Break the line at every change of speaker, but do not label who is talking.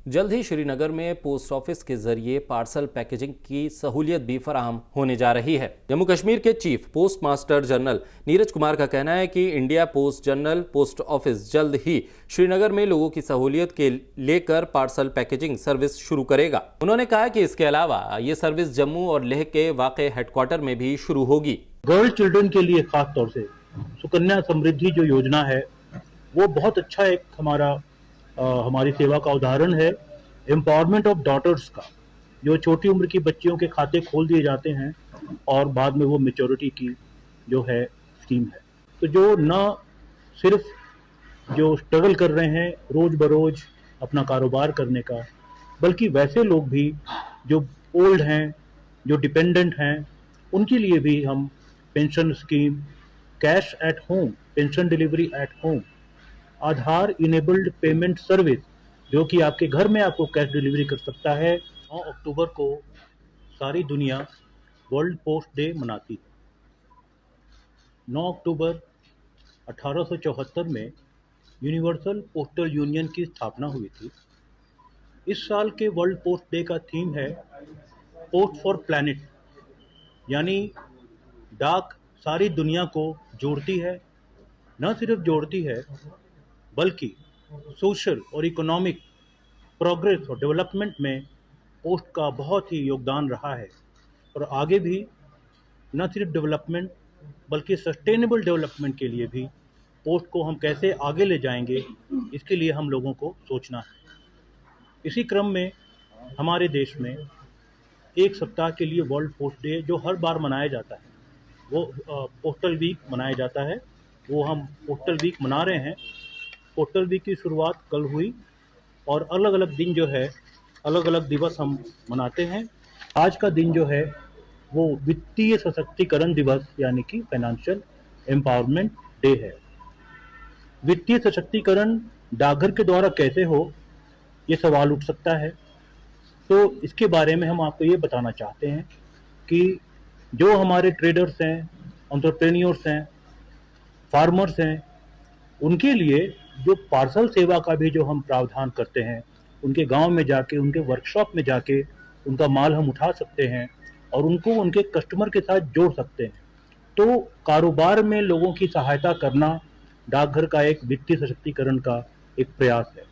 जल्द ही श्रीनगर में post office के जरिए पार्सल पैकेजिंग की सहूलियत भी फराहम होने जा रही है। जम्मू कश्मीर के chief post master general Neeraj Kumar का कहना है कि India post general post office जल्द ही श्रीनगर में लोगों की सहूलियत के लेकर पार्सल पैकेजिंग सर्विस शुरू करेगा। उन्होंने कहा कि इसके अलावा ये सर्विस जम्मू और लेह के वाक़ई हेडक्वार्टर में भी शुरू होगी।
गर्ल चिल्ड्रन के लिए खास तौर से सुकन्या समृद्धि जो योजना है वो बहुत अच्छा एक हमारी सेवा का उदाहरण है। एम्पावरमेंट ऑफ डॉटर्स का, जो छोटी उम्र की बच्चियों के खाते खोल दिए जाते हैं और बाद में वो मेच्योरिटी की जो है स्कीम है। तो जो न सिर्फ जो स्ट्रगल कर रहे हैं रोज बरोज अपना कारोबार करने का, बल्कि वैसे लोग भी जो ओल्ड हैं, जो डिपेंडेंट हैं, उनके लिए भी हम pension scheme, cash at home, pension delivery at home, Aadhaar enabled payment service जो कि आपके घर में आपको कैश डिलीवरी कर सकता है। 9 अक्टूबर को सारी दुनिया वर्ल्ड पोस्ट डे मनाती है। 9 अक्टूबर 1874 में यूनिवर्सल पोस्टल यूनियन की स्थापना हुई थी। इस साल के वर्ल्ड पोस्ट डे का थीम है पोस्ट फॉर प्लैनेट, यानी डाक सारी दुनिया को जोड़ती है। न सिर्फ जोड़ती है बल्कि सोशल और इकोनॉमिक प्रोग्रेस और डेवलपमेंट में पोस्ट का बहुत ही योगदान रहा है और आगे भी न सिर्फ डेवलपमेंट बल्कि सस्टेनेबल डेवलपमेंट के लिए भी पोस्ट को हम कैसे आगे ले जाएंगे, इसके लिए हम लोगों को सोचना है। इसी क्रम में हमारे देश में एक सप्ताह के लिए वर्ल्ड पोस्ट डे जो हर बार मनाया जाता है, वो पोस्टल वीक मनाया जाता है। वो हम पोस्टल वीक मना रहे हैं। पोस्टल वीक की शुरुआत कल हुई और अलग अलग दिन जो है, अलग अलग दिवस हम मनाते हैं। आज का दिन जो है वो वित्तीय सशक्तिकरण दिवस यानी कि फाइनेंशियल एम्पावरमेंट डे है। वित्तीय सशक्तिकरण डाकघर के द्वारा कैसे हो, ये सवाल उठ सकता है। तो इसके बारे में हम आपको ये बताना चाहते हैं कि जो हमारे ट्रेडर्स हैं, एंटरप्रेन्योर्स हैं, फार्मर्स हैं, उनके लिए जो पार्सल सेवा का भी जो हम प्रावधान करते हैं, उनके गांव में जाके, उनके वर्कशॉप में जाके उनका माल हम उठा सकते हैं और उनको उनके कस्टमर के साथ जोड़ सकते हैं। तो कारोबार में लोगों की सहायता करना डाकघर का एक वित्तीय सशक्तिकरण का एक प्रयास है।